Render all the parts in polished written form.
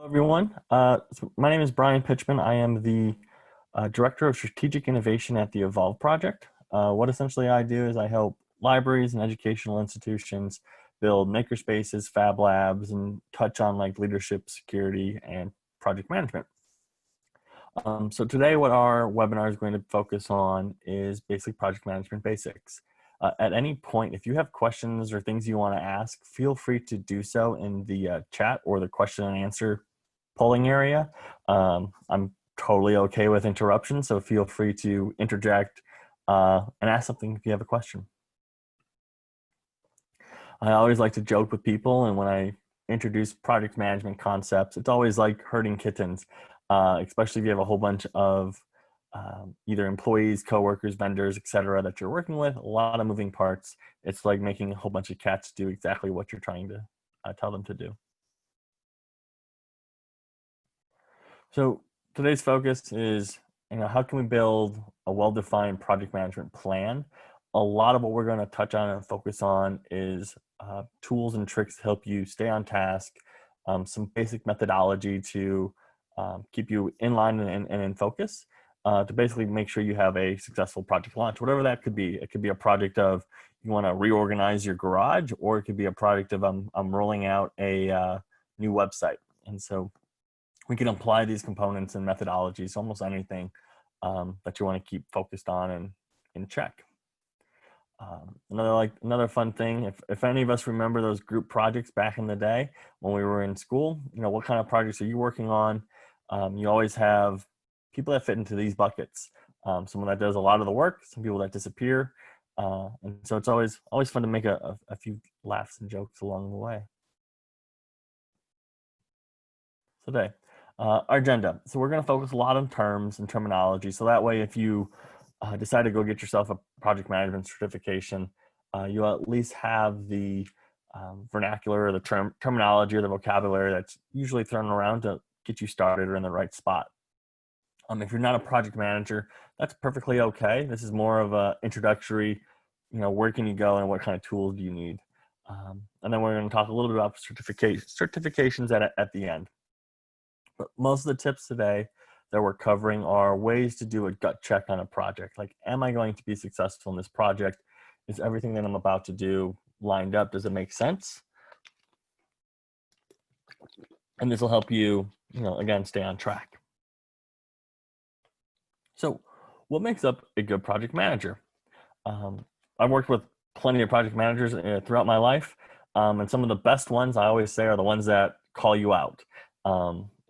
Everyone. My name is Brian Pitchman. I am the Director of Strategic Innovation at the Evolve Project. What essentially I do is I help libraries and educational institutions build makerspaces, fab labs, and touch on like leadership, security, and project management. So today what our webinar is going to focus on is basic project management basics. At any point, if you have questions or things you want to ask, feel free to do so in the chat or the question and answer polling area. I'm totally okay with interruptions, so feel free to interject and ask something if you have a question. I always like to joke with people, and when I introduce project management concepts, it's always like herding kittens, especially if you have a whole bunch of either employees, coworkers, vendors, etc. that you're working with, a lot of moving parts. It's like making a whole bunch of cats do exactly what you're trying to tell them to do. So today's focus is, how can we build a well-defined project management plan? A lot of what we're going to touch on and focus on is tools and tricks to help you stay on task, some basic methodology to keep you in line and in focus, to basically make sure you have a successful project launch, whatever that could be. It could be a project of you want to reorganize your garage, or it could be a project of I'm rolling out a new website. And so we can apply these components and methodologies to almost anything that you want to keep focused on and in check. Another fun thing, if any of us remember those group projects back in the day when we were in school, what kind of projects are you working on? You always have people that fit into these buckets. Someone that does a lot of the work, some people that disappear. And so it's always fun to make a few laughs and jokes along the way. Today, our agenda. So we're going to focus a lot on terms and terminology. So that way, if you decide to go get yourself a project management certification, you'll at least have the vernacular or the terminology or the vocabulary that's usually thrown around to get you started or in the right spot. If you're not a project manager, that's perfectly okay. This is more of a introductory, where can you go and what kind of tools do you need? And then we're going to talk a little bit about certifications at the end. But most of the tips today that we're covering are ways to do a gut check on a project. Like, am I going to be successful in this project? Is everything that I'm about to do lined up? Does it make sense? And this will help you, again, stay on track. So what makes up a good project manager? I've worked with plenty of project managers throughout my life. And some of the best ones I always say are the ones that call you out.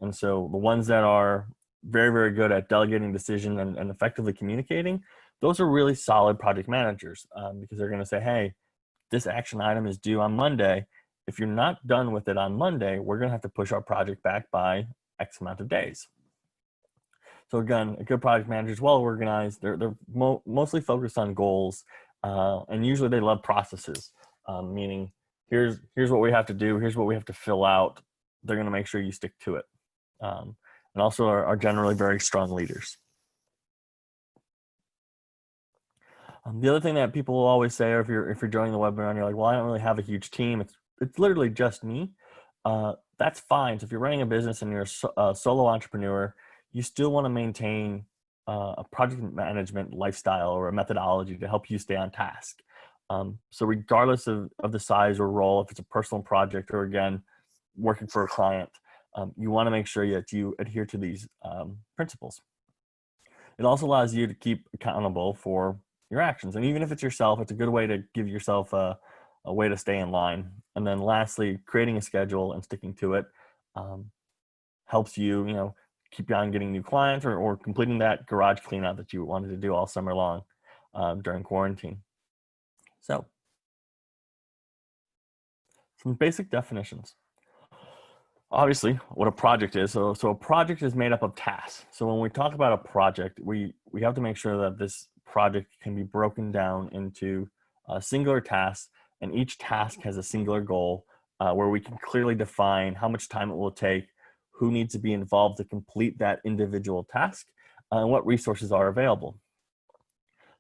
And so the ones that are very, very good at delegating decision and effectively communicating, those are really solid project managers, because they're going to say, hey, this action item is due on Monday. If you're not done with it on Monday, we're going to have to push our project back by X amount of days. So again, a good project manager is well organized. They're mostly focused on goals, and usually they love processes, meaning here's what we have to do, here's what we have to fill out. They're going to make sure you stick to it. And also are generally very strong leaders. The other thing that people will always say, or if you're joining the webinar and you're like, well, I don't really have a huge team, it's literally just me. That's fine. So if you're running a business and you're a solo entrepreneur, you still want to maintain a project management lifestyle or a methodology to help you stay on task. So regardless of the size or role, if it's a personal project or, again, working for a client, you want to make sure that you adhere to these principles. It also allows you to keep accountable for your actions. And even if it's yourself, it's a good way to give yourself a way to stay in line. And then lastly, creating a schedule and sticking to it helps you, keep on getting new clients or completing that garage clean out that you wanted to do all summer long during quarantine. So, some basic definitions. Obviously, what a project is. So a project is made up of tasks. So when we talk about a project, we have to make sure that this project can be broken down into singular tasks, and each task has a singular goal where we can clearly define how much time it will take, who needs to be involved to complete that individual task, and what resources are available.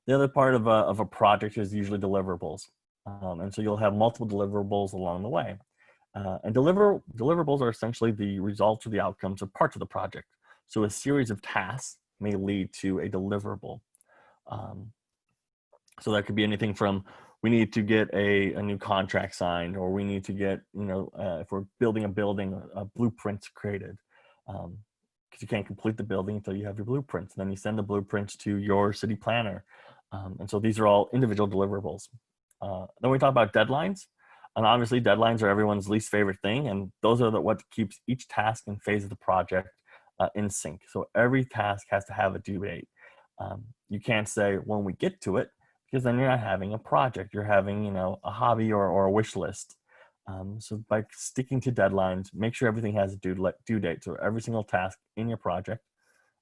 The other part of a project is usually deliverables. And so you'll have multiple deliverables along the way. And deliverables are essentially the results or the outcomes of parts of the project. So a series of tasks may lead to a deliverable. Um, so that could be anything from we need to get a new contract signed, or we need to get, if we're building a building, a blueprint created. Because you can't complete the building until you have your blueprints. And then you send the blueprints to your city planner. And so these are all individual deliverables. Then we talk about deadlines. And obviously deadlines are everyone's least favorite thing. And those are what keeps each task and phase of the project in sync. So every task has to have a due date. You can't say when we get to it, because then you're not having a project. You're having, a hobby or a wish list. So by sticking to deadlines, make sure everything has a due date. So every single task in your project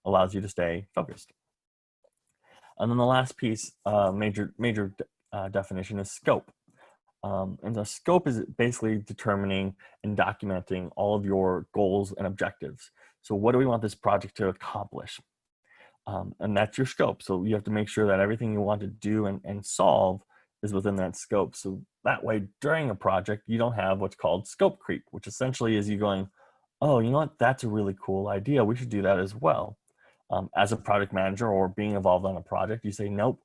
allows you to stay focused. And then the last piece, major definition, is scope. And the scope is basically determining and documenting all of your goals and objectives. So what do we want this project to accomplish? And that's your scope. So you have to make sure that everything you want to do and solve is within that scope. So that way, during a project, you don't have what's called scope creep, which essentially is you going, oh, you know what? That's a really cool idea. We should do that as well. As a project manager or being involved on a project, you say, nope,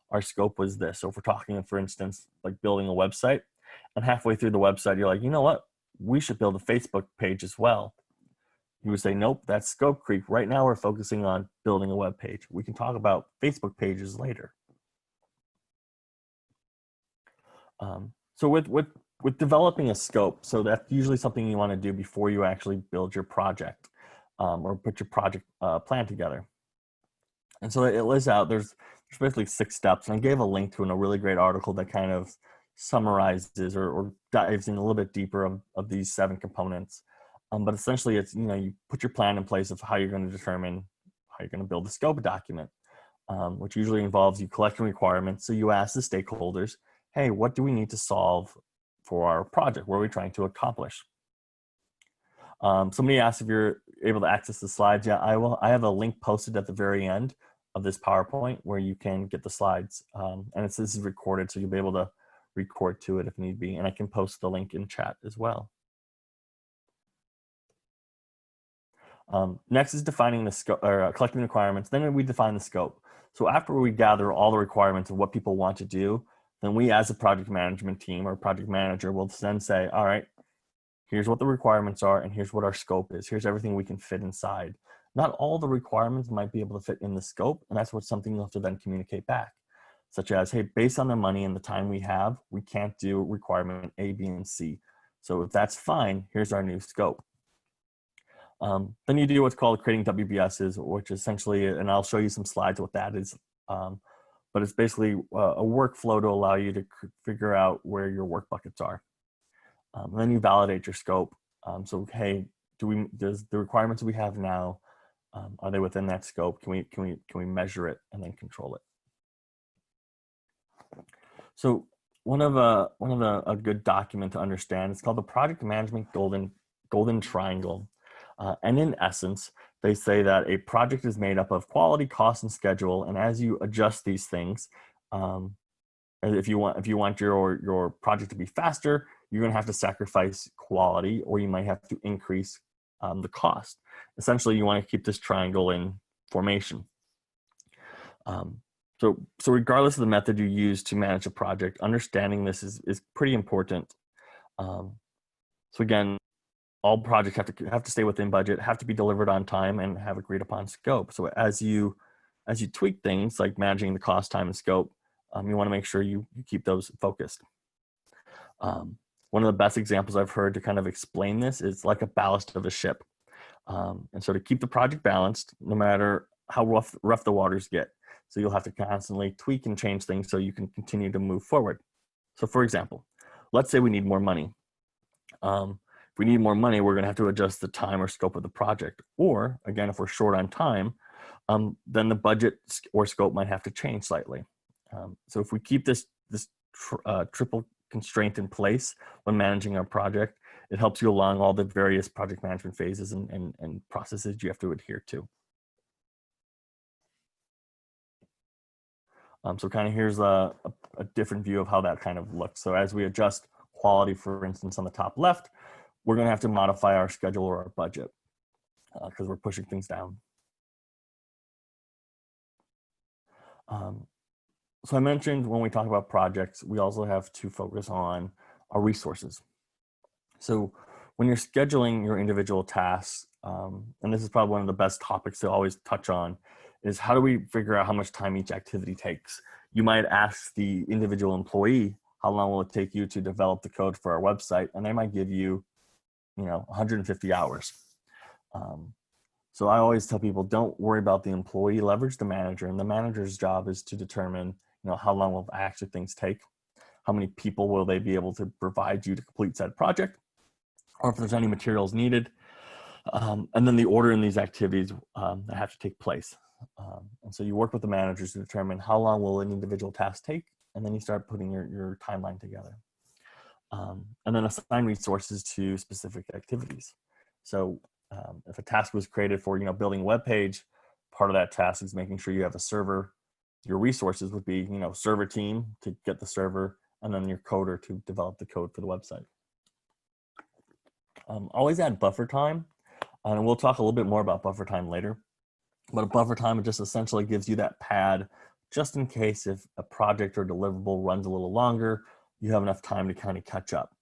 our scope was this. So if we're talking, for instance, like building a website, and halfway through the website, you're like, you know what? We should build a Facebook page as well. You would say, nope, that's scope creep. Right now we're focusing on building a web page. We can talk about Facebook pages later. So with developing a scope, so that's usually something you want to do before you actually build your project or put your project plan together. And so it lays out, there's basically 6 steps. And I gave a link to a really great article that kind of summarizes or dives in a little bit deeper of these 7 components. But essentially it's, you put your plan in place of how you're going to determine how you're going to build the scope document, which usually involves you collecting requirements. So you ask the stakeholders, hey, what do we need to solve for our project? What are we trying to accomplish? Somebody asked if you're able to access the slides. Yeah, I will. I have a link posted at the very end of this PowerPoint where you can get the slides. And this is recorded, so you'll be able to record to it if need be. And I can post the link in chat as well. Next is defining the scope, or collecting the requirements. Then we define the scope. So after we gather all the requirements of what people want to do, then we as a project management team or project manager will then say, all right, here's what the requirements are and here's what our scope is. Here's everything we can fit inside. Not all the requirements might be able to fit in the scope, and that's what something you'll have to then communicate back. Such as, hey, based on the money and the time we have, we can't do requirement A, B, and C. So if that's fine, here's our new scope. Then you do what's called creating WBSs, which essentially, and I'll show you some slides what that is. But it's basically a workflow to allow you to figure out where your work buckets are. And then you validate your scope. So hey, does the requirements we have now, are they within that scope? Can we measure it and then control it? So one of a good document to understand, it's called the Project Management Golden Triangle. And in essence, they say that a project is made up of quality, cost, and schedule. And as you adjust these things, if you want your project to be faster, you're going to have to sacrifice quality, or you might have to increase the cost. Essentially, you want to keep this triangle in formation. So regardless of the method you use to manage a project, understanding this is pretty important. So again, all projects have to stay within budget, have to be delivered on time, and have agreed upon scope. So as you tweak things like managing the cost, time, and scope, you want to make sure you keep those focused. One of the best examples I've heard to kind of explain this is like a ballast of a ship. And so to keep the project balanced, no matter how rough the waters get, so you'll have to constantly tweak and change things so you can continue to move forward. So for example, let's say we need more money. If we need more money, we're going to have to adjust the time or scope of the project. Or again, if we're short on time, then the budget or scope might have to change slightly. So if we keep this triple constraint in place when managing our project, it helps you along all the various project management phases and processes you have to adhere to. So kind of here's a different view of how that kind of looks. So as we adjust quality, for instance, on the top left, we're going to have to modify our schedule or our budget because we're pushing things down. So I mentioned when we talk about projects, we also have to focus on our resources. So when you're scheduling your individual tasks, and this is probably one of the best topics to always touch on, is how do we figure out how much time each activity takes? You might ask the individual employee, how long will it take you to develop the code for our website? And they might give you, 150 hours. So I always tell people, don't worry about the employee, leverage the manager. And the manager's job is to determine, how long will actually things take? How many people will they be able to provide you to complete said project? Or if there's any materials needed. And then the order in these activities that have to take place. And so you work with the managers to determine how long will an individual task take, and then you start putting your timeline together. And then assign resources to specific activities. So if a task was created for, building a web page, part of that task is making sure you have a server. Your resources would be, server team to get the server, and then your coder to develop the code for the website. Always add buffer time, and we'll talk a little bit more about buffer time later. But a buffer time just essentially gives you that pad just in case if a project or deliverable runs a little longer, you have enough time to kind of catch up.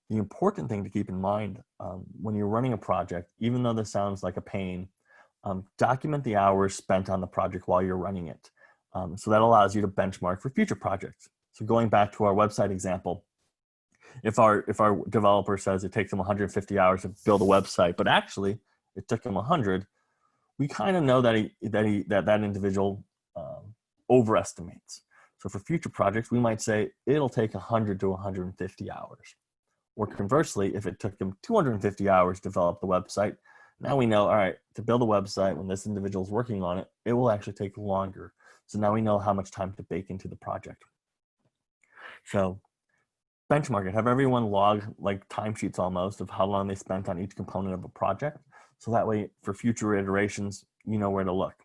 The important thing to keep in mind when you're running a project, even though this sounds like a pain, document the hours spent on the project while you're running it. So that allows you to benchmark for future projects. So going back to our website example, if our developer says it takes them 150 hours to build a website, but actually it took him 100, we kind of know that individual overestimates. So for future projects, we might say it'll take 100 to 150 hours. Or conversely, if it took them 250 hours to develop the website, now we know, all right, to build a website when this individual is working on it, it will actually take longer. So now we know how much time to bake into the project. So benchmark it. Have everyone log like timesheets almost of how long they spent on each component of a project. So that way, for future iterations, you know where to look.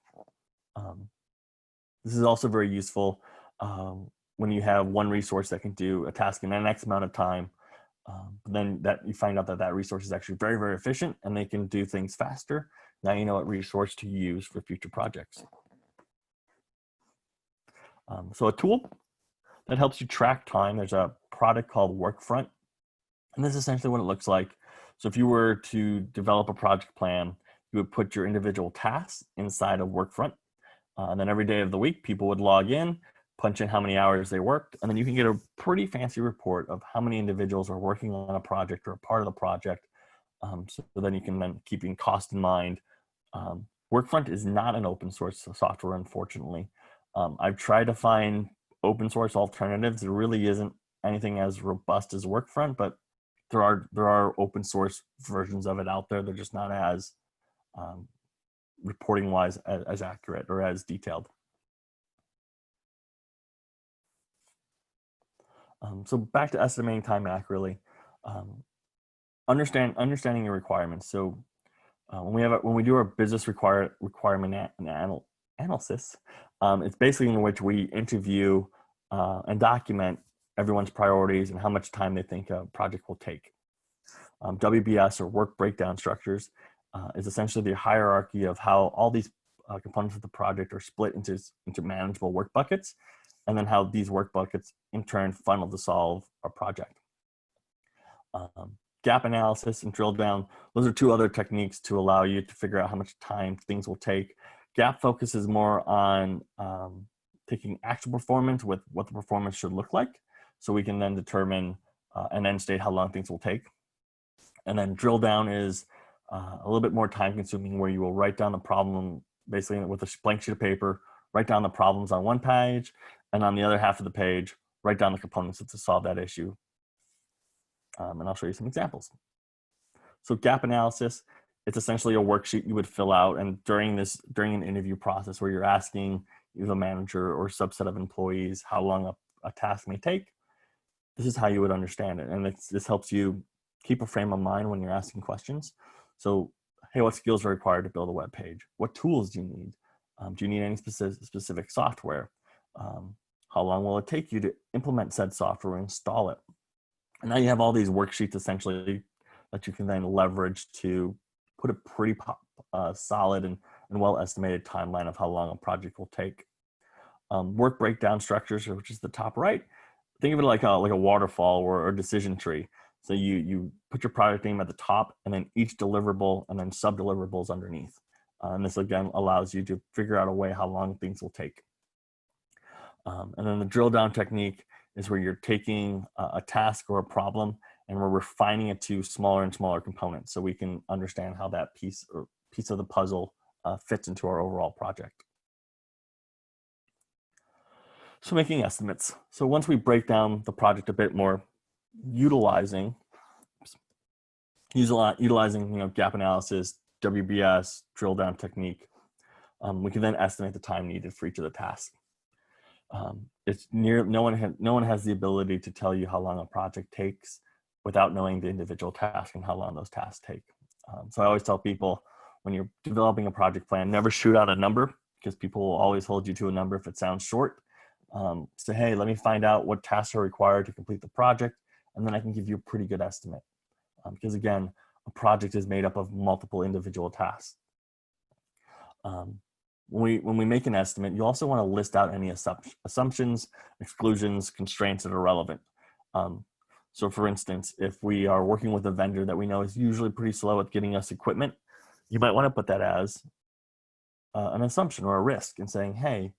This is also very useful when you have one resource that can do a task in an X amount of time. But then that you find out that resource is actually very, very efficient and they can do things faster. Now you know what resource to use for future projects. So a tool that helps you track time, there's a product called Workfront. And this is essentially what it looks like. So if you were to develop a project plan, you would put your individual tasks inside of Workfront. And then every day of the week, people would log in, punch in how many hours they worked, and then you can get a pretty fancy report of how many individuals are working on a project or a part of the project. So then you can then keeping cost in mind. Workfront is not an open source software, unfortunately. I've tried to find open source alternatives. There really isn't anything as robust as Workfront, but there are open source versions of it out there. They're just not as reporting wise as accurate or as detailed. So back to estimating time accurately, understanding your requirements. So when we do our business requirement analysis, it's basically in which we interview and document everyone's priorities and how much time they think a project will take. WBS, or work breakdown structures, is essentially the hierarchy of how all these components of the project are split into manageable work buckets, and then how these work buckets in turn funnel to solve a project. Gap analysis and drill down, those are two other techniques to allow you to figure out how much time things will take. Gap focuses more on taking actual performance with what the performance should look like, so we can then determine and then state how long things will take. And then drill down is a little bit more time consuming, where you will write down the problem basically with a blank sheet of paper, write down the problems on one page, and on the other half of the page, write down the components to solve that issue. And I'll show you some examples. So gap analysis, it's essentially a worksheet you would fill out, and during an interview process where you're asking either a manager or a subset of employees how long a task may take, this is how you would understand it. And this helps you keep a frame of mind when you're asking questions. So, hey, what skills are required to build a web page? What tools do you need? Do you need any specific software? How long will it take you to implement said software and install it? And now you have all these worksheets essentially that you can then leverage to put a pretty solid and well estimated timeline of how long a project will take. Work breakdown structures, which is the top right. Think of it like a waterfall or a decision tree. So you put your project name at the top, and then each deliverable, and then sub deliverables underneath. And this again allows you to figure out a way how long things will take. And then the drill down technique is where you're taking a task or a problem, and we're refining it to smaller and smaller components, so we can understand how that piece of the puzzle fits into our overall project. So making estimates. So once we break down the project a bit more, utilizing gap analysis, WBS, drill down technique, we can then estimate the time needed for each of the tasks. No one has the ability to tell you how long a project takes without knowing the individual task and how long those tasks take. So I always tell people, when you're developing a project plan, never shoot out a number, because people will always hold you to a number if it sounds short. Say, hey, let me find out what tasks are required to complete the project, and then I can give you a pretty good estimate. Because again, a project is made up of multiple individual tasks. When we make an estimate, you also want to list out any assumptions, exclusions, constraints that are relevant. So for instance, if we are working with a vendor that we know is usually pretty slow at getting us equipment, you might want to put that as an assumption or a risk, and saying, hey,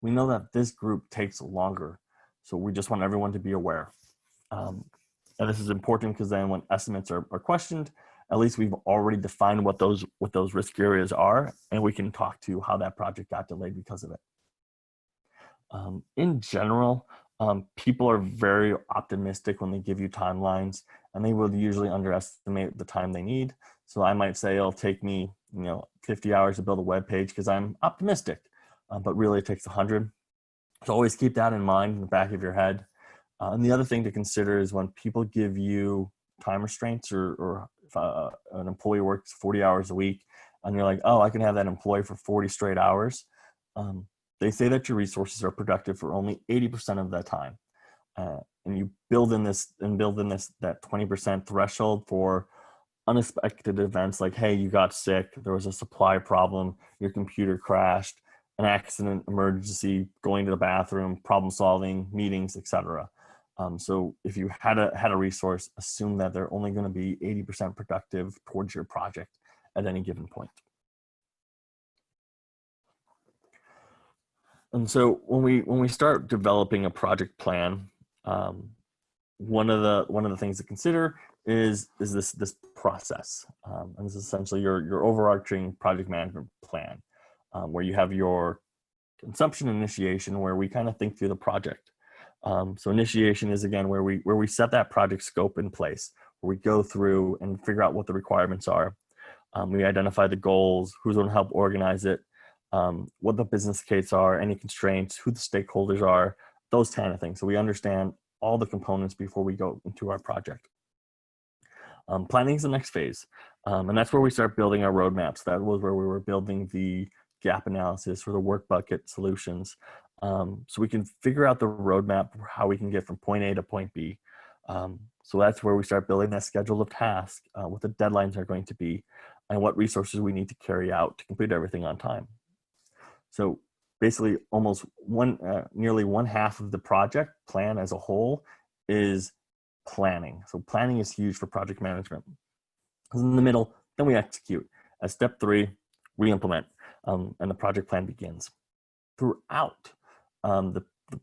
we know that this group takes longer, so we just want everyone to be aware. And this is important because then when estimates are questioned, at least we've already defined what those risk areas are, and we can talk to how that project got delayed because of it. In general, people are very optimistic when they give you timelines, and they will usually underestimate the time they need. So I might say it'll take me 50 hours to build a web page because I'm optimistic, but really it takes 100. So always keep that in mind in the back of your head. And the other thing to consider is when people give you time restraints, or if an employee works 40 hours a week and you're like, oh, I can have that employee for 40 straight hours. They say that your resources are productive for only 80% of that time. And you build in that 20% threshold for unexpected events like, hey, you got sick, there was a supply problem, your computer crashed, an accident, emergency, going to the bathroom, problem solving, meetings, etc. So if you had a resource, assume that they're only going to be 80% productive towards your project at any given point. And so when we start developing a project plan, one of the things to consider is this process, and this is essentially your overarching project management plan, where you have your consumption initiation, where we kind of think through the project. So initiation is again where we set that project scope in place, where we go through and figure out what the requirements are. We identify the goals, who's going to help organize it, what the business case are, any constraints, who the stakeholders are, those kind of things. So we understand all the components before we go into our project. Planning is the next phase, and that's where we start building our roadmaps. That was where we were building the gap analysis or the work bucket solutions. So we can figure out the roadmap, how we can get from point A to point B. So that's where we start building that schedule of tasks, what the deadlines are going to be, and what resources we need to carry out to complete everything on time. So basically almost nearly one half of the project plan as a whole is planning. So planning is huge for project management. In the middle, then we execute. As step 3, we implement, and the project plan begins. Throughout the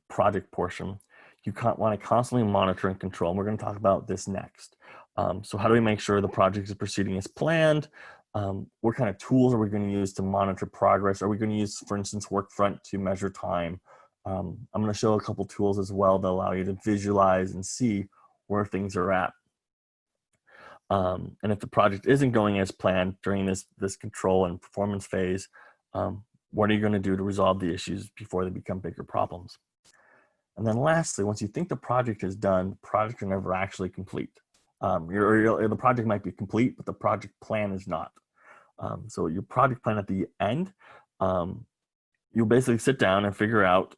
project portion, you want to constantly monitor and control, and we're going to talk about this next. So how do we make sure the project is proceeding as planned? What kind of tools are we going to use to monitor progress? Are we going to use, for instance, Workfront to measure time? I'm going to show a couple tools as well that allow you to visualize and see where things are at. And if the project isn't going as planned during this control and performance phase, what are you going to do to resolve the issues before they become bigger problems? And then lastly, once you think the project is done, the project are never actually complete. The project might be complete, but the project plan is not. So your project plan at the end, you'll basically sit down and figure out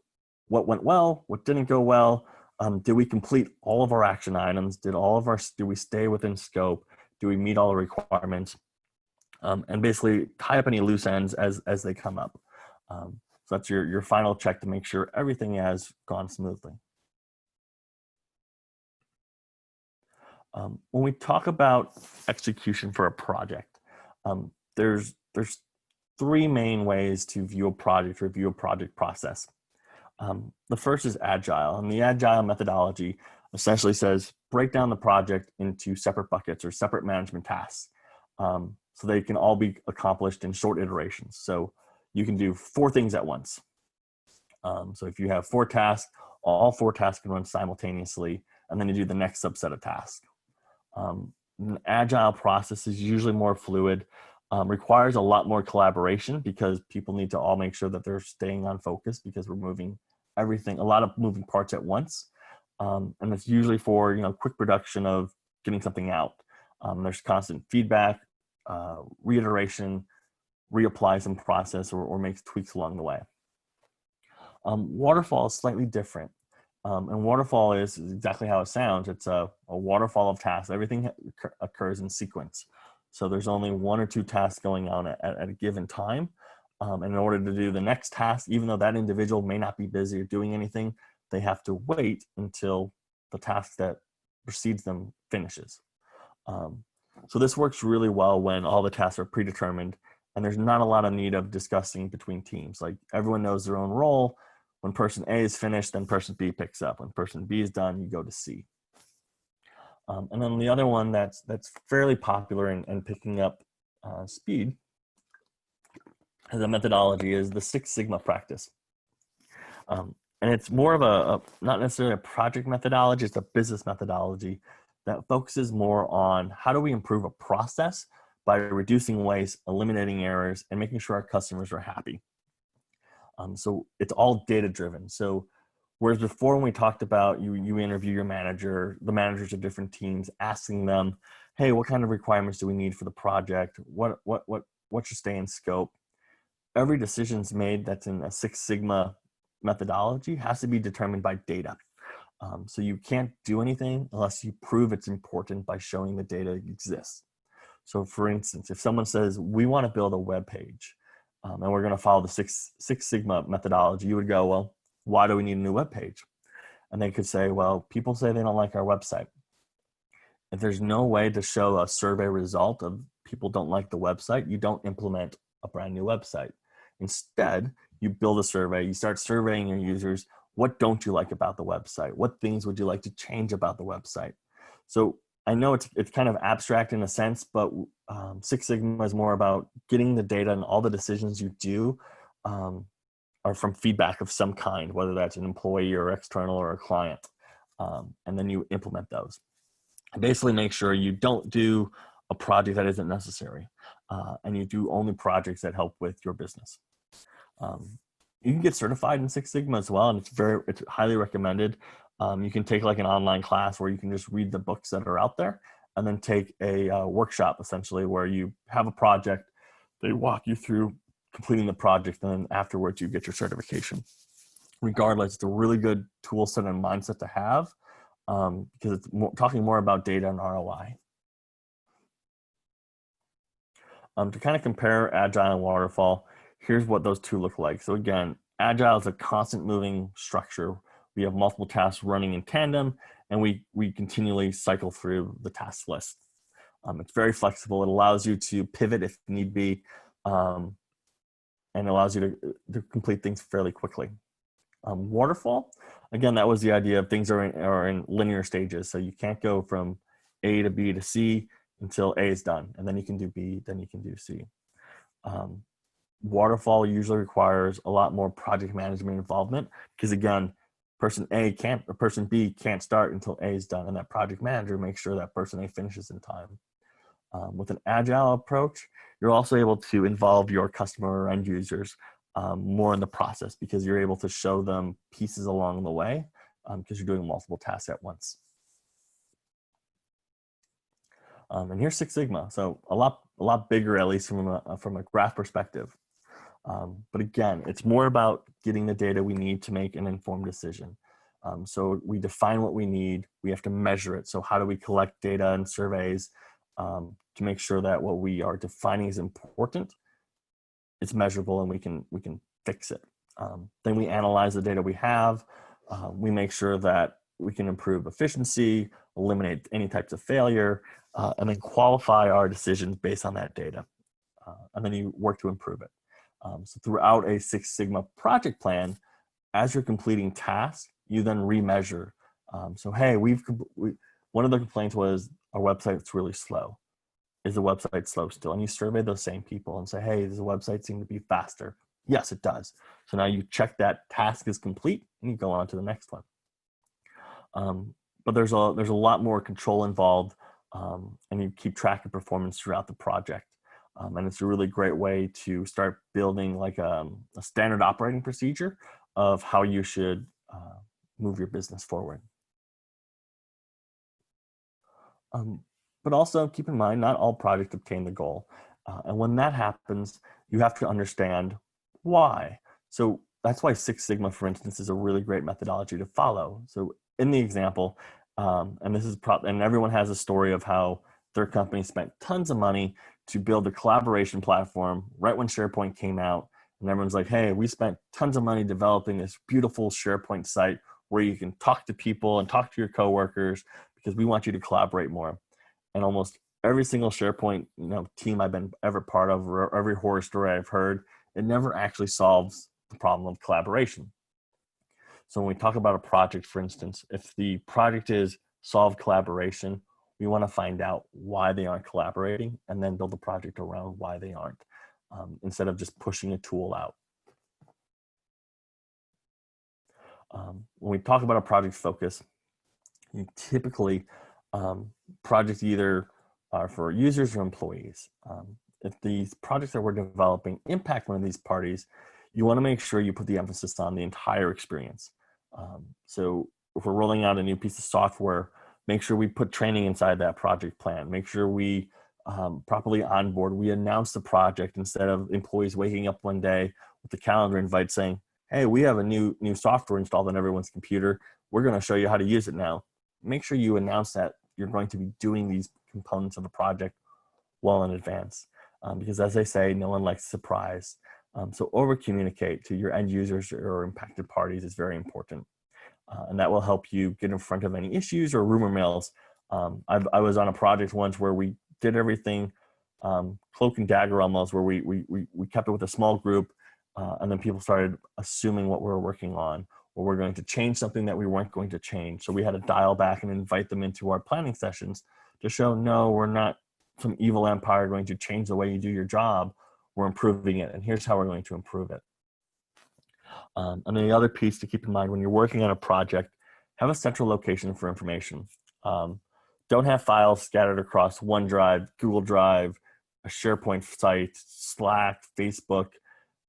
what went well, what didn't go well, Did we complete all of our action items? Do we stay within scope? Do we meet all the requirements? And basically tie up any loose ends as they come up. So that's your final check to make sure everything has gone smoothly. When we talk about execution for a project, there's three main ways to view a project or view a project process. The first is agile, and the agile methodology essentially says break down the project into separate buckets or separate management tasks, so they can all be accomplished in short iterations. So you can do 4 things at once. So if you have 4 tasks, all 4 tasks can run simultaneously, and then you do the next subset of tasks. An agile process is usually more fluid, requires a lot more collaboration because people need to all make sure that they're staying on focus because we're moving everything, a lot of moving parts at once. And it's usually for, quick production of getting something out. There's constant feedback, reiteration, reapply some process or makes tweaks along the way. Waterfall is slightly different. And waterfall is exactly how it sounds. It's a waterfall of tasks. Everything occurs in sequence. So there's only 1 or 2 tasks going on at a given time. And in order to do the next task, even though that individual may not be busy or doing anything, they have to wait until the task that precedes them finishes. So this works really well when all the tasks are predetermined and there's not a lot of need of discussing between teams. Like everyone knows their own role. When person A is finished, then person B picks up. When person B is done, you go to C. And then the other one that's fairly popular in picking up speed as a methodology is the Six Sigma practice. And it's more of a not necessarily a project methodology, it's a business methodology that focuses more on how do we improve a process by reducing waste, eliminating errors, and making sure our customers are happy. So it's all data driven. So whereas before when we talked about you interview your manager, the managers of different teams, asking them, hey, what kind of requirements do we need for the project? What should stay in scope? Every decision's made that's in a Six Sigma methodology has to be determined by data. So you can't do anything unless you prove it's important by showing the data exists. So for instance, if someone says, we want to build a web page, and we're going to follow the Six Sigma methodology, you would go, well, why do we need a new web page? And they could say, well, people say they don't like our website. If there's no way to show a survey result of people don't like the website, you don't implement a brand new website. Instead, you build a survey, you start surveying your users. What don't you like about the website? What things would you like to change about the website? So I know it's kind of abstract in a sense, but Six Sigma is more about getting the data, and all the decisions you do are from feedback of some kind, whether that's an employee or external or a client. And then you implement those. Basically make sure you don't do a project that isn't necessary, and you do only projects that help with your business. You can get certified in Six Sigma as well, and it's highly recommended. You can take like an online class where you can just read the books that are out there, and then take a workshop essentially where you have a project, they walk you through completing the project, and then afterwards you get your certification. Regardless, it's a really good tool set and mindset to have, because it's talking more about data and ROI. To kind of compare Agile and Waterfall, here's what those two look like. So again, Agile is a constant moving structure. We have multiple tasks running in tandem, and we continually cycle through the task list. It's very flexible. It allows you to pivot if need be, and allows you to complete things fairly quickly. Waterfall, again, that was the idea of things are in linear stages. So you can't go from A to B to C until A is done, and then you can do B, then you can do C. Waterfall usually requires a lot more project management involvement because, again, person B can't start until A is done, and that project manager makes sure that person A finishes in time. With an Agile approach, you're also able to involve your customer or end users more in the process because you're able to show them pieces along the way because you're doing multiple tasks at once. And here's Six Sigma, so a lot bigger, at least from a graph perspective. But again, it's more about getting the data we need to make an informed decision. So we define what we need. We have to measure it. So how do we collect data and surveys to make sure that what we are defining is important, it's measurable, and we can fix it. Then we analyze the data we have. We make sure that we can improve efficiency, eliminate any types of failure, and then qualify our decisions based on that data. And then you work to improve it. So throughout a Six Sigma project plan, as you're completing tasks, you then remeasure. So hey, one of the complaints was our website's really slow. Is the website slow still? And you survey those same people and say, hey, does the website seem to be faster? Yes, it does. So now you check that task is complete and you go on to the next one. But there's a lot more control involved, and you keep track of performance throughout the project. And it's a really great way to start building like a standard operating procedure of how you should move your business forward. But also keep in mind, not all projects obtain the goal. And when that happens, you have to understand why. So that's why Six Sigma, for instance, is a really great methodology to follow. So in the example, and this is and everyone has a story of how their company spent tons of money to build a collaboration platform right when SharePoint came out. And everyone's like, hey, we spent tons of money developing this beautiful SharePoint site where you can talk to people and talk to your coworkers because we want you to collaborate more. And almost every single SharePoint team I've been ever part of, or every horror story I've heard, it never actually solves the problem of collaboration. So when we talk about a project, for instance, if the project is solve collaboration, we want to find out why they aren't collaborating and then build a project around why they aren't, instead of just pushing a tool out. When we talk about a project focus, you typically projects either are for users or employees. If these projects that we're developing impact one of these parties, you want to make sure you put the emphasis on the entire experience. So if we're rolling out a new piece of software, make sure we put training inside that project plan. Make sure we properly onboard. We announce the project instead of employees waking up one day with the calendar invite saying, hey, we have a new software installed on everyone's computer. We're going to show you how to use it now. Make sure you announce that you're going to be doing these components of the project well in advance. Because as they say, no one likes surprise. So over communicate to your end users or impacted parties is very important. And that will help you get in front of any issues or rumor mills. I was on a project once where we did everything cloak and dagger almost, where we kept it with a small group, and then people started assuming what we were working on, or we're going to change something that we weren't going to change. So we had to dial back and invite them into our planning sessions to show, no, we're not some evil empire going to change the way you do your job. We're improving it, and here's how we're going to improve it. And then the other piece to keep in mind when you're working on a project, have a central location for information. Don't have files scattered across OneDrive, Google Drive, a SharePoint site, Slack, Facebook,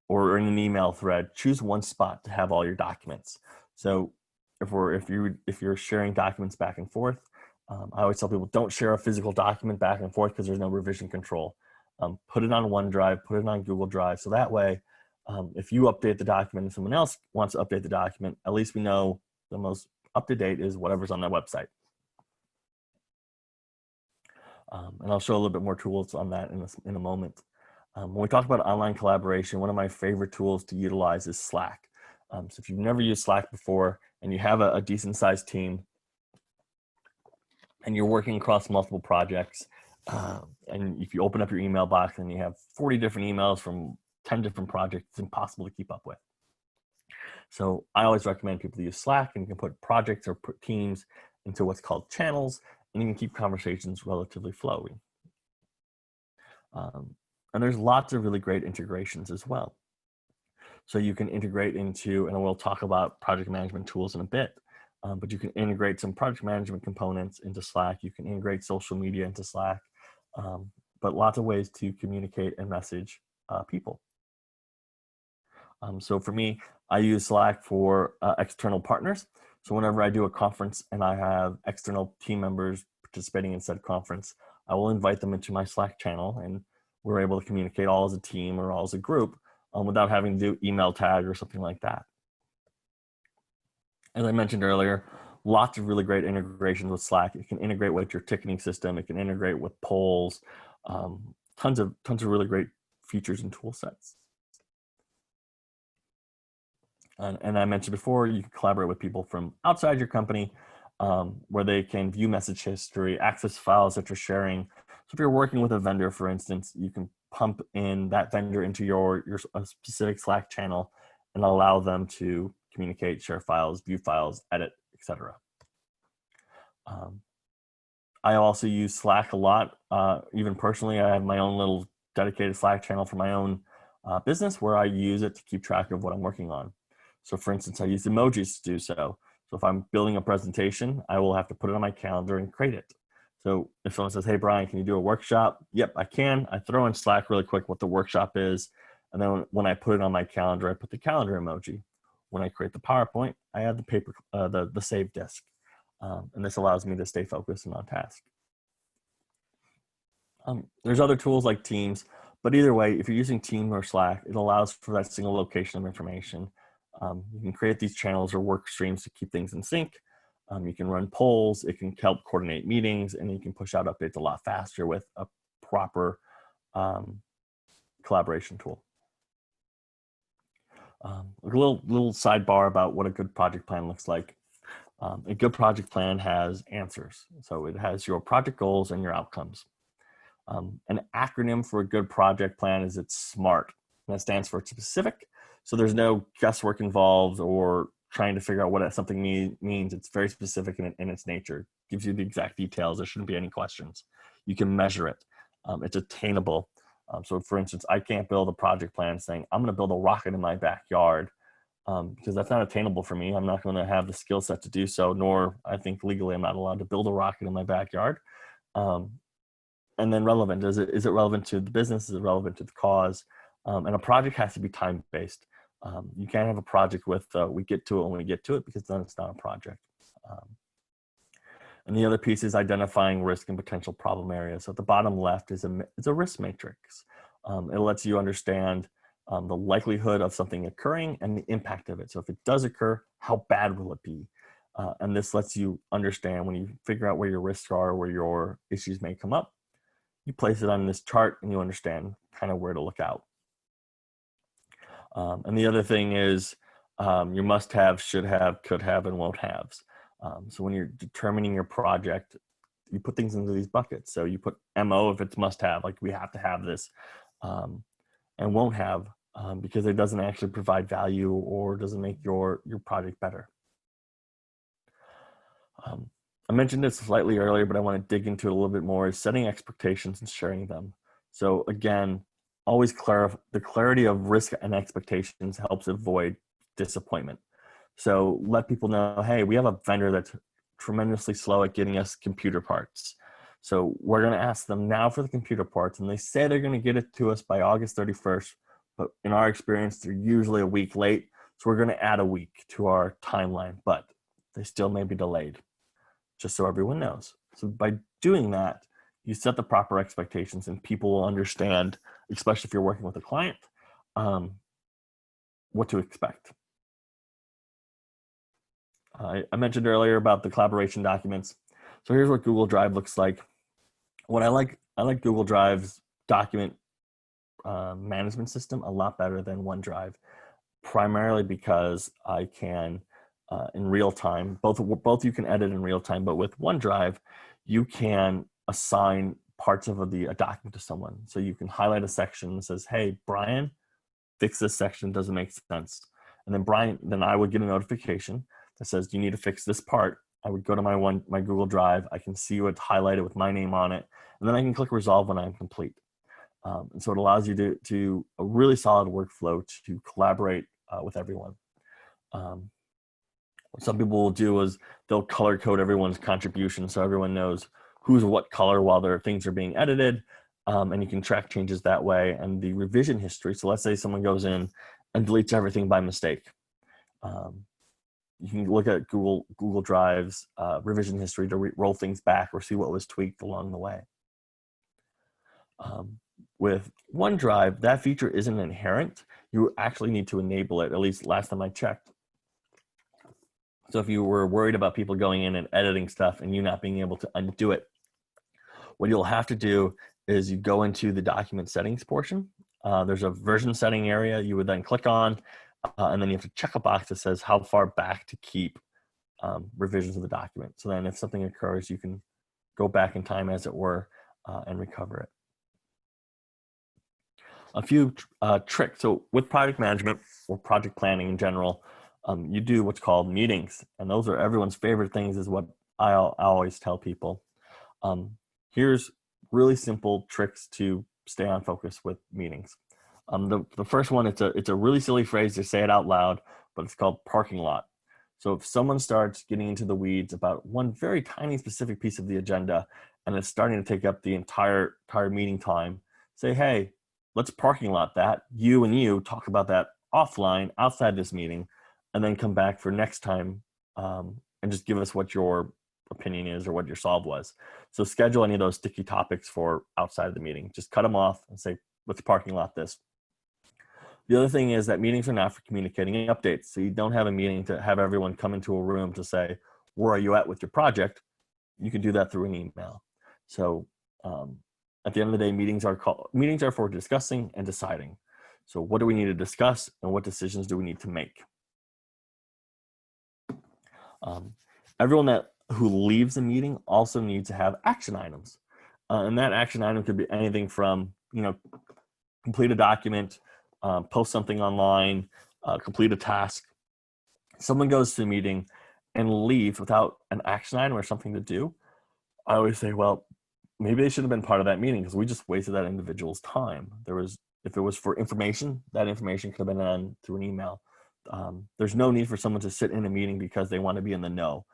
or in an email thread. Choose one spot to have all your documents. So if you're sharing documents back and forth, I always tell people don't share a physical document back and forth because there's no revision control. Put it on OneDrive, put it on Google Drive, so that way if you update the document and someone else wants to update the document, at least we know the most up-to-date is whatever's on that website. And I'll show a little bit more tools on that in a moment. When we talk about online collaboration, one of my favorite tools to utilize is Slack. So if you've never used Slack before and you have a decent sized team and you're working across multiple projects, and if you open up your email box and you have 40 different emails from 10 different projects, it's impossible to keep up with. So I always recommend people to use Slack, and you can put projects or put teams into what's called channels, and you can keep conversations relatively flowing. And there's lots of really great integrations as well. So you can integrate into, and we'll talk about project management tools in a bit, but you can integrate some project management components into Slack. You can integrate social media into Slack, but lots of ways to communicate and message people. So for me, I use Slack for external partners. So whenever I do a conference and I have external team members participating in said conference, I will invite them into my Slack channel, and we're able to communicate all as a team or all as a group without having to do email tag or something like that. As I mentioned earlier, lots of really great integrations with Slack. It can integrate with your ticketing system. It can integrate with polls. Tons of really great features and tool sets. And I mentioned before, you can collaborate with people from outside your company, where they can view message history, access files that you're sharing. So if you're working with a vendor, for instance, you can pump in that vendor into your specific Slack channel and allow them to communicate, share files, view files, edit, etc. I also use Slack a lot. Even personally, I have my own little dedicated Slack channel for my own business where I use it to keep track of what I'm working on. So for instance, I use emojis to do so. So if I'm building a presentation, I will have to put it on my calendar and create it. So if someone says, hey, Brian, can you do a workshop? Yep, I can. I throw in Slack really quick what the workshop is. And then when I put it on my calendar, I put the calendar emoji. When I create the PowerPoint, I add the paper, the save disk. And this allows me to stay focused and on task. There's other tools like Teams, but either way, if you're using Teams or Slack, it allows for that single location of information. You can create these channels or work streams to keep things in sync. You can run polls, it can help coordinate meetings, and you can push out updates a lot faster with a proper collaboration tool. A little sidebar about what a good project plan looks like. A good project plan has answers. So it has your project goals and your outcomes. An acronym for a good project plan is it's SMART. And that stands for specific. So there's no guesswork involved or trying to figure out what something means. It's very specific in its nature. It gives you the exact details. There shouldn't be any questions. You can measure it. It's attainable. So for instance, I can't build a project plan saying, I'm going to build a rocket in my backyard, because that's not attainable for me. I'm not going to have the skill set to do so, nor I think legally I'm not allowed to build a rocket in my backyard. And then relevant, is it relevant to the business? Is it relevant to the cause? And a project has to be time-based. You can't have a project with we get to it when we get to it, because then it's not a project. And the other piece is identifying risk and potential problem areas. So at the bottom left is a risk matrix. It lets you understand the likelihood of something occurring and the impact of it. So if it does occur, how bad will it be? And this lets you understand when you figure out where your risks are, where your issues may come up, you place it on this chart and you understand kind of where to look out. And the other thing is your must have, should have, could have, and won't haves. So when you're determining your project, you put things into these buckets. So you put MO if it's must have, like we have to have this, and won't have because it doesn't actually provide value or doesn't make your project better. I mentioned this slightly earlier, but I want to dig into it a little bit more, is setting expectations and sharing them. So again, always the clarity of risk and expectations helps avoid disappointment. So let people know, hey, we have a vendor that's tremendously slow at getting us computer parts. So we're going to ask them now for the computer parts, and they say they're going to get it to us by August 31st, but in our experience, they're usually a week late. So we're going to add a week to our timeline, but they still may be delayed, just so everyone knows. So by doing that, you set the proper expectations and people will understand, especially if you're working with a client, what to expect. I mentioned earlier about the collaboration documents. So here's what Google Drive looks like. What I like Google Drive's document management system a lot better than OneDrive, primarily because I can, in real time, both you can edit in real time, but with OneDrive, you can assign parts of a document to someone. So you can highlight a section that says, hey, Brian, fix this section, doesn't make sense. And then I would get a notification that says, you need to fix this part. I would go to my Google Drive. I can see what's highlighted with my name on it. And then I can click resolve when I'm complete. And so it allows you to a really solid workflow to collaborate with everyone. What some people will do is they'll color code everyone's contribution so everyone knows who's what color while their things are being edited. And you can track changes that way. And the revision history, so let's say someone goes in and deletes everything by mistake. You can look at Google Drive's revision history to roll things back or see what was tweaked along the way. With OneDrive, that feature isn't inherent. You actually need to enable it, at least last time I checked. So if you were worried about people going in and editing stuff and you not being able to undo it, what you'll have to do is you go into the document settings portion. There's a version setting area you would then click on, and then you have to check a box that says how far back to keep revisions of the document. So then if something occurs, you can go back in time, as it were, and recover it. A few tricks. So with project management or project planning in general, you do what's called meetings, and those are everyone's favorite things, is what I always tell people. Here's really simple tricks to stay on focus with meetings. The first one, it's a really silly phrase to say it out loud, but it's called parking lot. So if someone starts getting into the weeds about one very tiny specific piece of the agenda and it's starting to take up the entire meeting time, say, hey, let's parking lot that. You and you talk about that offline outside this meeting, and then come back for next time, and just give us what your opinion is or what your solve was. So schedule any of those sticky topics for outside of the meeting. Just cut them off and say, let's parking lot this. The other thing is that meetings are not for communicating updates. So you don't have a meeting to have everyone come into a room to say, where are you at with your project? You can do that through an email. So at the end of the day, meetings are for discussing and deciding. So what do we need to discuss and what decisions do we need to make? Everyone who leaves a meeting also needs to have action items. And that action item could be anything from, complete a document, post something online, complete a task. Someone goes to a meeting and leaves without an action item or something to do. I always say, well, maybe they should have been part of that meeting because we just wasted that individual's time. If it was for information, that information could have been done through an email. There's no need for someone to sit in a meeting because they want to be in the know.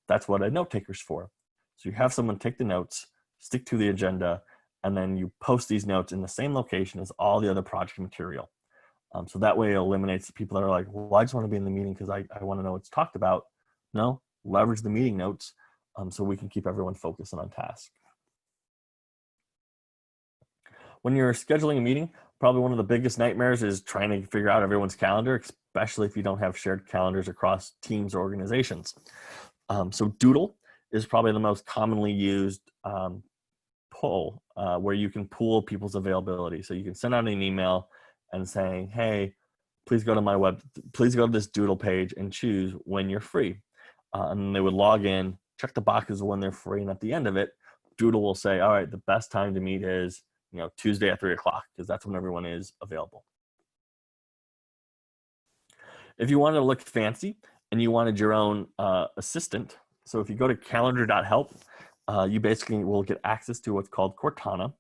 That's what a note taker's for. So you have someone take the notes, stick to the agenda, and then you post these notes in the same location as all the other project material. So that way it eliminates the people that are like, well, I just want to be in the meeting because I want to know what's talked about. No, leverage the meeting notes so we can keep everyone focused and on task. When you're scheduling a meeting, probably one of the biggest nightmares is trying to figure out everyone's calendar, especially if you don't have shared calendars across teams or organizations. So Doodle is probably the most commonly used poll where you can pool people's availability. So you can send out an email and saying, hey, please go to this Doodle page and choose when you're free. And they would log in, check the boxes when they're free, and at the end of it, Doodle will say, all right, the best time to meet is Tuesday at 3 o'clock, because that's when everyone is available. If you wanted to look fancy and you wanted your own assistant, so if you go to calendar.help, you basically will get access to what's called Cortana,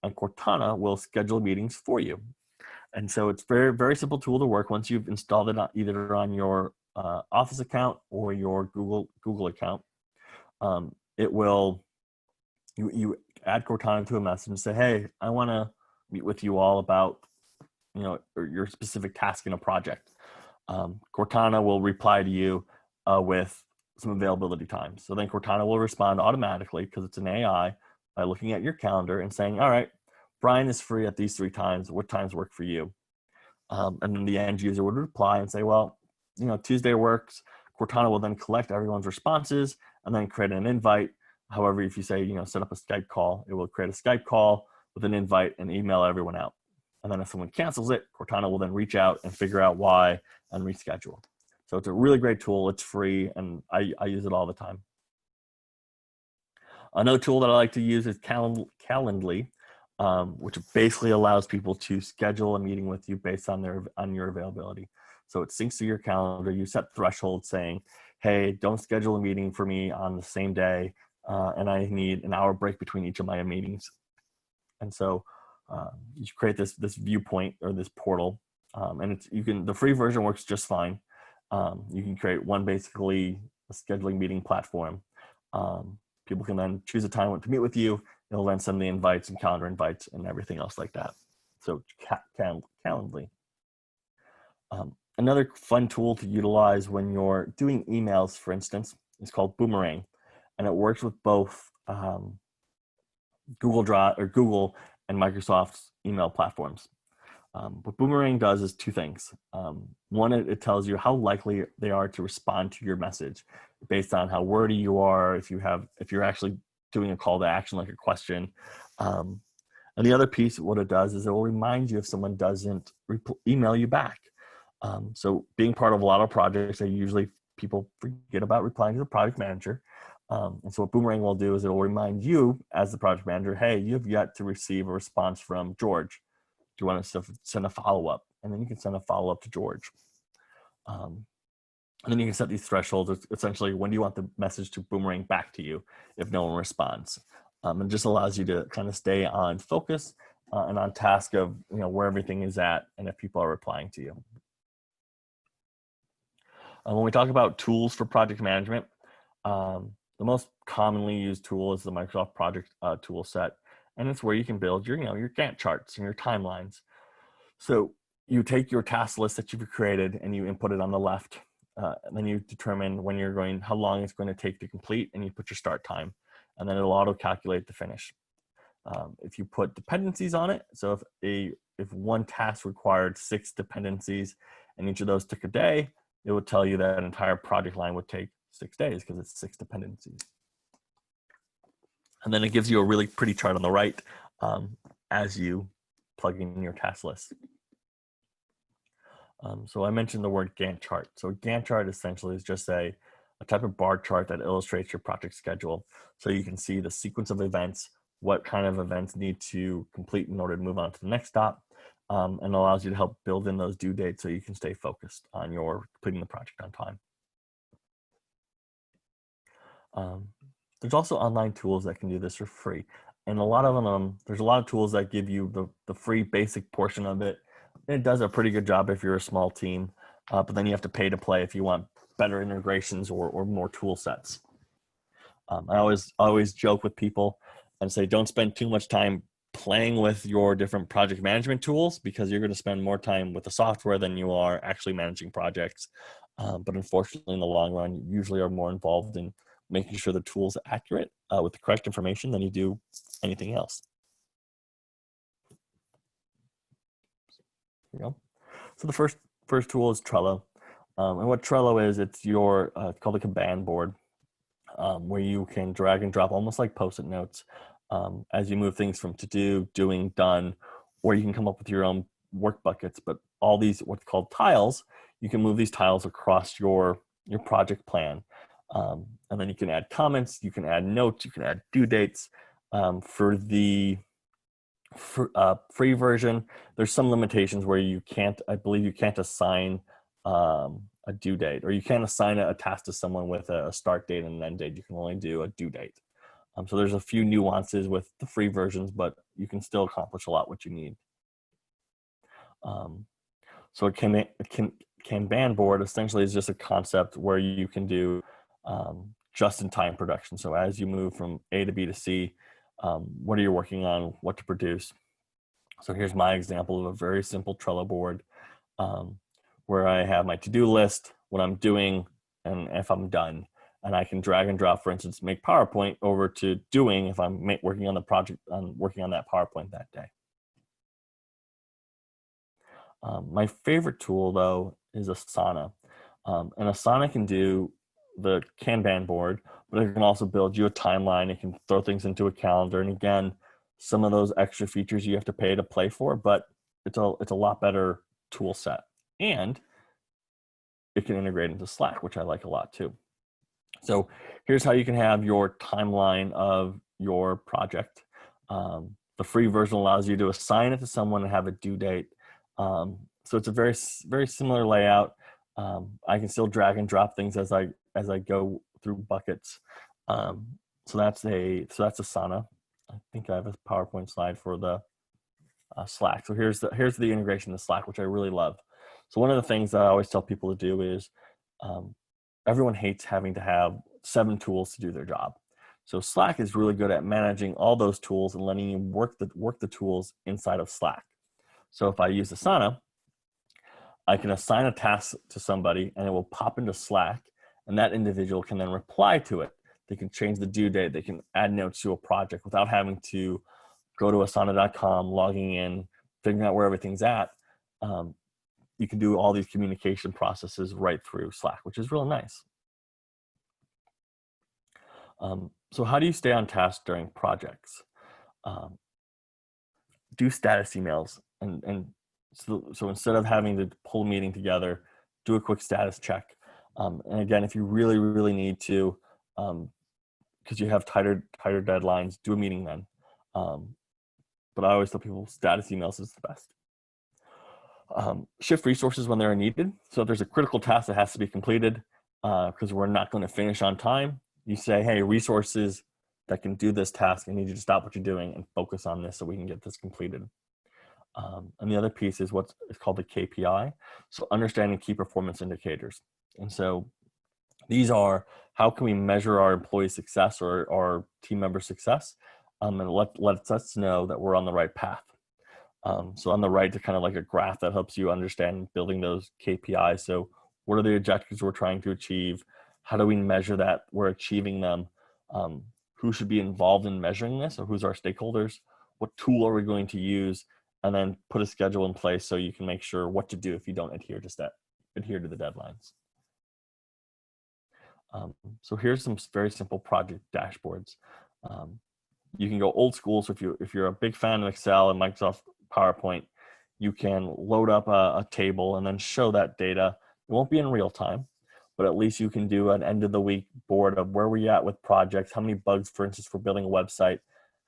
and Cortana will schedule meetings for you. And so it's very, very simple tool to work once you've installed it either on your Office account or your Google account. It will, you add Cortana to a message and say, hey, I want to meet with you all about your specific task in a project. Cortana will reply to you with some availability times. So then Cortana will respond automatically, because it's an AI, by looking at your calendar and saying, all right, Brian is free at these 3 times. What times work for you? And then the end user would reply and say, well, Tuesday works. Cortana will then collect everyone's responses and then create an invite. However, if you say, set up a Skype call, it will create a Skype call with an invite and email everyone out. And then if someone cancels it, Cortana will then reach out and figure out why and reschedule. So it's a really great tool. It's free, and I use it all the time. Another tool that I like to use is Calendly, which basically allows people to schedule a meeting with you based on your availability. So it syncs to your calendar. You set thresholds saying, hey, don't schedule a meeting for me on the same day, and I need an hour break between each of my meetings. And so you create this viewpoint or this portal, and the free version works just fine. You can create basically a scheduling meeting platform. People can then choose a time to meet with you. It'll then send the invites and calendar invites and everything else like that. So Calendly. Another fun tool to utilize when you're doing emails, for instance, is called Boomerang, and it works with both Google Drive or Google and Microsoft's email platforms. What Boomerang does is two things. One, it tells you how likely they are to respond to your message based on how wordy you are, if you're actually doing a call to action like a question. And the other piece, what it does is it will remind you if someone doesn't email you back. So being part of a lot of projects, people forget about replying to the project manager. And so what Boomerang will do is it will remind you as the project manager, hey, you have yet to receive a response from George. Do you want to send a follow-up? And then you can send a follow-up to George. And then you can set these thresholds. Essentially, when do you want the message to boomerang back to you if no one responds? It just allows you to kind of stay on focus and on task of where everything is at and if people are replying to you. When we talk about tools for project management, the most commonly used tool is the Microsoft Project tool set. And it's where you can build your Gantt charts and your timelines. So you take your task list that you've created and you input it on the left. And then you determine how long it's going to take to complete, and you put your start time. And then it'll auto-calculate the finish. If you put dependencies on it, so if one task required 6 dependencies and each of those took a day, it would tell you that an entire project line would take 6 days because it's 6 dependencies. And then it gives you a really pretty chart on the right as you plug in your task list. So I mentioned the word Gantt chart. So a Gantt chart essentially is just a type of bar chart that illustrates your project schedule. So you can see the sequence of events, what kind of events need to complete in order to move on to the next stop, and allows you to help build in those due dates so you can stay focused on your completing the project on time. There's also online tools that can do this for free. And a lot of them, there's a lot of tools that give you the free basic portion of it. It does a pretty good job if you're a small team, but then you have to pay to play if you want better integrations or more tool sets. I always joke with people and say, don't spend too much time playing with your different project management tools because you're going to spend more time with the software than you are actually managing projects. But unfortunately, in the long run, you usually are more involved in making sure the tool's accurate with the correct information than you do anything else. So the first tool is Trello. And what Trello is, it's called a Kanban board where you can drag and drop almost like Post-it notes as you move things from to do, doing, done, or you can come up with your own work buckets. But all these what's called tiles, you can move these tiles across your project plan. And then you can add comments, you can add notes, you can add due dates. For the free version, there's some limitations where I believe you can't assign a due date, or you can't assign a task to someone with a start date and an end date. You can only do a due date. So there's a few nuances with the free versions, but you can still accomplish a lot what you need. So a Kanban board essentially is just a concept where you can do just-in-time production. So as you move from A to B to C, what are you working on, what to produce? So here's my example of a very simple Trello board where I have my to-do list, what I'm doing, and if I'm done. And I can drag and drop, for instance, make PowerPoint over to doing if I'm working on the project, working on that PowerPoint that day. My favorite tool, though, is Asana. And Asana can do the Kanban board, but it can also build you a timeline. It can throw things into a calendar. And again, some of those extra features you have to pay to play for, but it's a lot better tool set. And it can integrate into Slack, which I like a lot too. So here's how you can have your timeline of your project. The free version allows you to assign it to someone and have a due date. So it's a very, very similar layout. I can still drag and drop things as I go through buckets. So that's Asana. I think I have a PowerPoint slide for the Slack. So here's the integration to Slack, which I really love. So one of the things that I always tell people to do is everyone hates having to have 7 tools to do their job. So Slack is really good at managing all those tools and letting you work the tools inside of Slack. So if I use Asana, I can assign a task to somebody and it will pop into Slack, and that individual can then reply to it. They can change the due date. They can add notes to a project without having to go to asana.com, logging in, figuring out where everything's at. you can do all these communication processes right through Slack, which is really nice. So how do you stay on task during projects? Do status emails, and so instead of having to pull a meeting together, do a quick status check. And again, if you really need to, because you have tighter deadlines, do a meeting then. But I always tell people status emails is the best. Shift resources when they're needed. So if there's a critical task that has to be completed because we're not going to finish on time, you say, hey, resources that can do this task, I need you to stop what you're doing and focus on this so we can get this completed. And the other piece is what's called the KPI. So understanding key performance indicators. And so these are, how can we measure our employee success or our team member success, and lets us know that we're on the right path. So on the right, to kind of like a graph that helps you understand building those KPIs. So what are the objectives we're trying to achieve? How do we measure that we're achieving them? Who should be involved in measuring this? So who's our stakeholders? What tool are we going to use? And then put a schedule in place so you can make sure what to do if you don't adhere to the deadlines. So here's some very simple project dashboards. You can go old school. So if you're a big fan of Excel and Microsoft PowerPoint, you can load up a table and then show that data. It won't be in real time, but at least you can do an end of the week board of where we're at with projects, how many bugs, for instance, for building a website,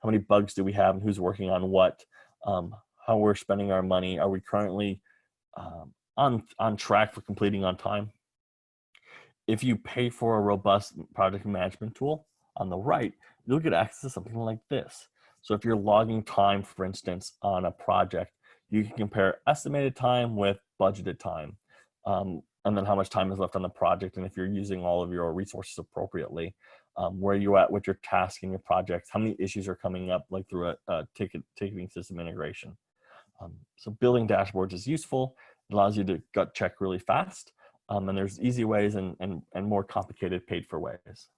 how many bugs do we have and who's working on what, how we're spending our money. Are we currently on track for completing on time? If you pay for a robust project management tool, on the right, you'll get access to something like this. So if you're logging time, for instance, on a project, you can compare estimated time with budgeted time, and then how much time is left on the project, and if you're using all of your resources appropriately, where you're at with your task and your projects, how many issues are coming up, like through a ticketing system integration. So building dashboards is useful. It allows you to gut check really fast, and there's easy ways and more complicated paid for ways.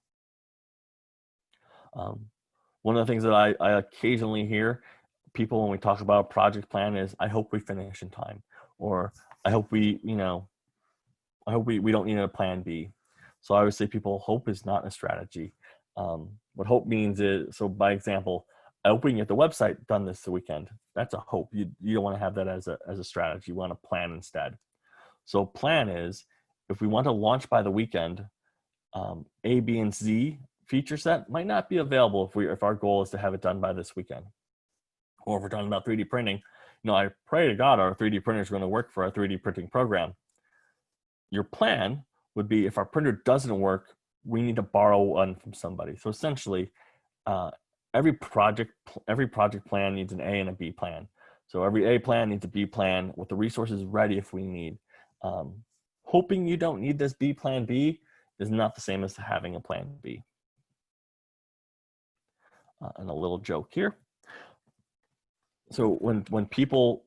One of the things that I occasionally hear people when we talk about a project plan is, I hope we finish in time, or I hope we don't need a plan B. So I would say people, hope is not a strategy. What hope means is, so by example, I hope we can get the website done this weekend. That's a hope. You don't want to have that as a strategy. You want to plan instead. So plan is, if we want to launch by the weekend, A, B, and Z feature set might not be available if our goal is to have it done by this weekend. Or if we're talking about 3D printing, I pray to God our 3D printer is going to work for our 3D printing program. Your plan would be, if our printer doesn't work, we need to borrow one from somebody. So essentially, every project plan needs an A and a B plan. So every A plan needs a B plan with the resources ready if we need. Hoping you don't need this B plan B is not the same as having a plan B. And a little joke here. So when people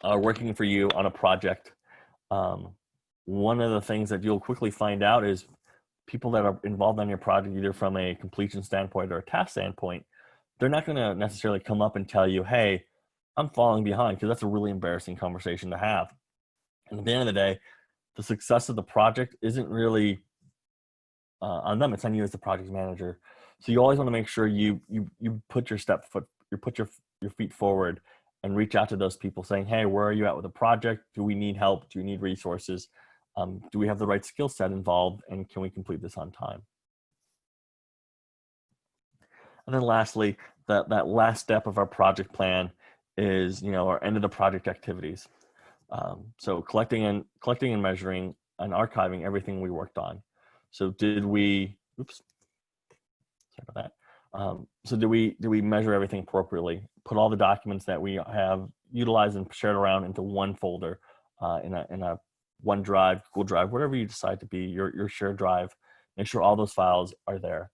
are working for you on a project, one of the things that you'll quickly find out is people that are involved on your project, either from a completion standpoint or a task standpoint, they're not going to necessarily come up and tell you, hey, I'm falling behind, because that's a really embarrassing conversation to have. And at the end of the day, the success of the project isn't really on them, it's on you as the project manager. So you always want to make sure you put your your feet forward and reach out to those people saying, hey, where are you at with the project? Do we need help? Do you need resources? Do we have the right skill set involved? And can we complete this on time? And then lastly, that last step of our project plan is, our end of the project activities. So collecting and measuring and archiving everything we worked on. So did we, sorry about that. So do we measure everything appropriately? Put all the documents that we have utilized and shared around into one folder, in a OneDrive, Google Drive, whatever you decide to be your shared drive. Make sure all those files are there.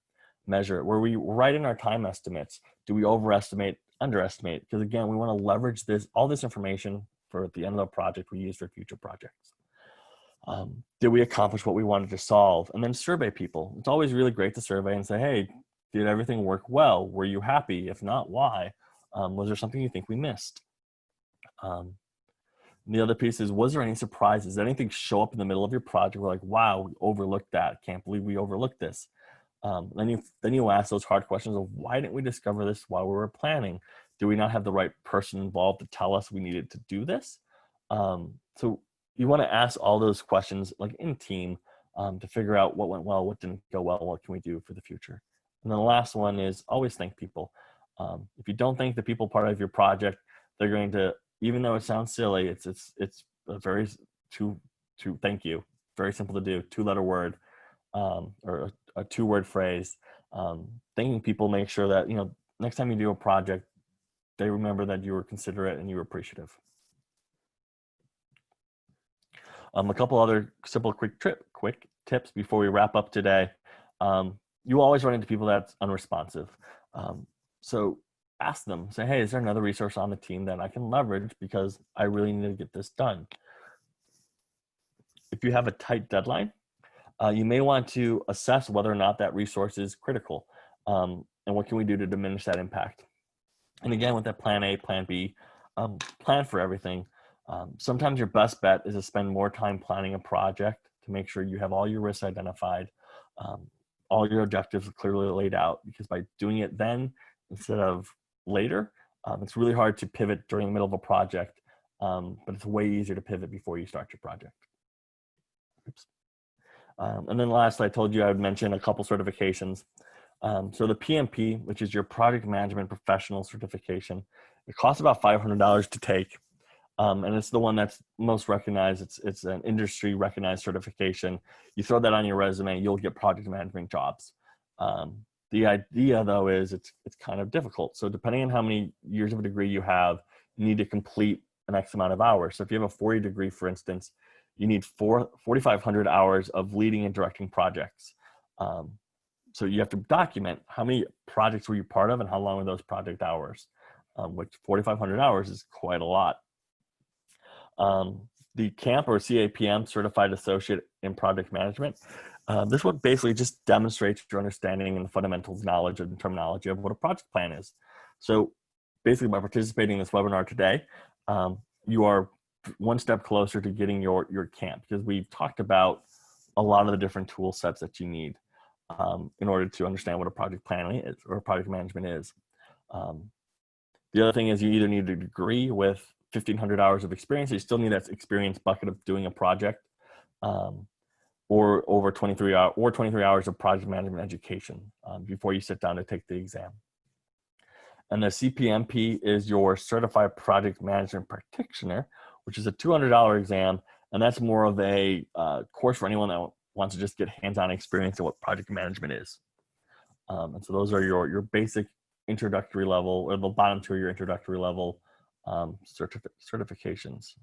Measure it. Where we write in our time estimates, do we overestimate, underestimate? Because again, we want to leverage all this information for at the end of the project we use for future projects. Did we accomplish what we wanted to solve? And then survey people. It's always really great to survey and say, hey, did everything work well? Were you happy? If not, why? Was there something you think we missed? The other piece is, was there any surprises? Did anything show up in the middle of your project? We're like, wow, we overlooked that. Can't believe we overlooked this. Then you ask those hard questions of, why didn't we discover this while we were planning? Do we not have the right person involved to tell us we needed to do this? So you want to ask all those questions like in team to figure out what went well, what didn't go well, what can we do for the future? And then the last one is always thank people. If you don't thank the people part of your project, they're going to, even though it sounds silly, it's a very thank you, very simple to do, 2-letter word or a 2-word phrase. Thanking people, make sure that, you know, next time you do a project, they remember that you were considerate and you were appreciative. A couple other simple quick tips before we wrap up today. You always run into people that's unresponsive. So ask them, say, hey, is there another resource on the team that I can leverage because I really need to get this done? If you have a tight deadline, you may want to assess whether or not that resource is critical, and what can we do to diminish that impact. And again, with that plan A, plan B, plan for everything. Sometimes your best bet is to spend more time planning a project to make sure you have all your risks identified, all your objectives clearly laid out, because by doing it then instead of later, it's really hard to pivot during the middle of a project, but it's way easier to pivot before you start your project. Oops. And then last, I told you I would mention a couple certifications. So the PMP, which is your Project Management Professional Certification, it costs about $500 to take. And it's the one that's most recognized. It's an industry recognized certification. You throw that on your resume, you'll get project management jobs. The idea though is it's kind of difficult. So depending on how many years of a degree you have, you need to complete an X amount of hours. So if you have a 4-year degree, for instance, you need 4,500 hours of leading and directing projects. So you have to document how many projects were you part of and how long were those project hours, which 4,500 hours is quite a lot. The CAMP or CAPM, Certified Associate in Project Management, this one basically just demonstrates your understanding and the fundamentals knowledge and terminology of what a project plan is. So basically by participating in this webinar today, you are one step closer to getting your CAMP, because we've talked about a lot of the different tool sets that you need in order to understand what a project planning is or a project management is. The other thing is you either need a degree with 1,500 hours of experience, or you still need that experience bucket of doing a project, or over 23 hours of project management education before you sit down to take the exam. And the CPMP is your Certified Project Management Practitioner, which is a $200 exam, and that's more of a course for anyone that wants to just get hands-on experience in what project management is. And so those are your basic introductory level, or the bottom 2 of your introductory level certifications.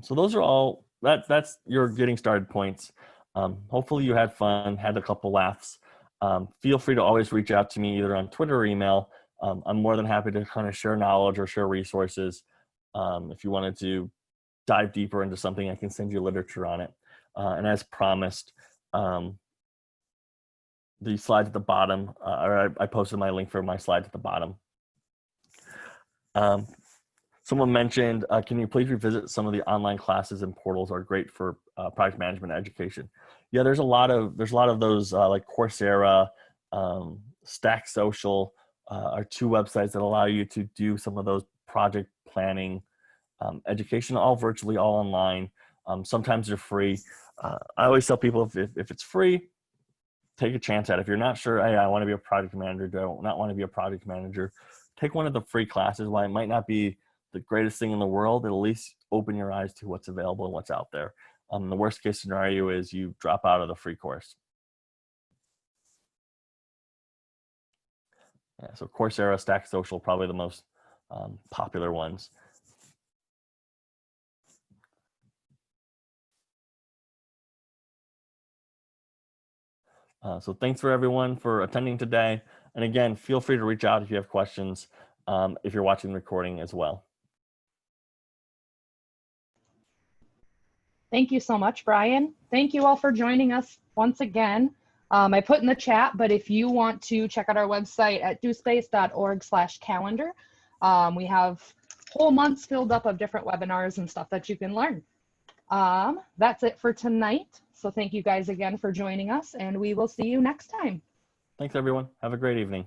So those are all, that's your getting started points. Hopefully you had fun, had a couple laughs. Feel free to always reach out to me either on Twitter or email. I'm more than happy to kind of share knowledge or share resources. If you wanted to dive deeper into something, I can send you literature on it. And as promised, the slides at the bottom, or I posted my link for my slides at the bottom. Someone mentioned, can you please revisit some of the online classes and portals are great for project management education? Yeah, there's a lot of those like Coursera, Stack Social are 2 websites that allow you to do some of those project planning education, all virtually, all online. Sometimes they're free. I always tell people if it's free, take a chance at it. If you're not sure, hey, I want to be a project manager, do I not want to be a project manager, take one of the free classes. While it might not be the greatest thing in the world, it'll at least open your eyes to what's available and what's out there. The worst case scenario is you drop out of the free course. Yeah, so Coursera, Stack Social, probably the most popular ones. So thanks for everyone for attending today. And again, feel free to reach out if you have questions, if you're watching the recording as well. Thank you so much, Brian. Thank you all for joining us once again. I put in the chat, but if you want to check out our website at dospace.org/calendar, We have whole months filled up of different webinars and stuff that you can learn. That's it for tonight. So thank you guys again for joining us, and we will see you next time. Thanks, everyone. Have a great evening.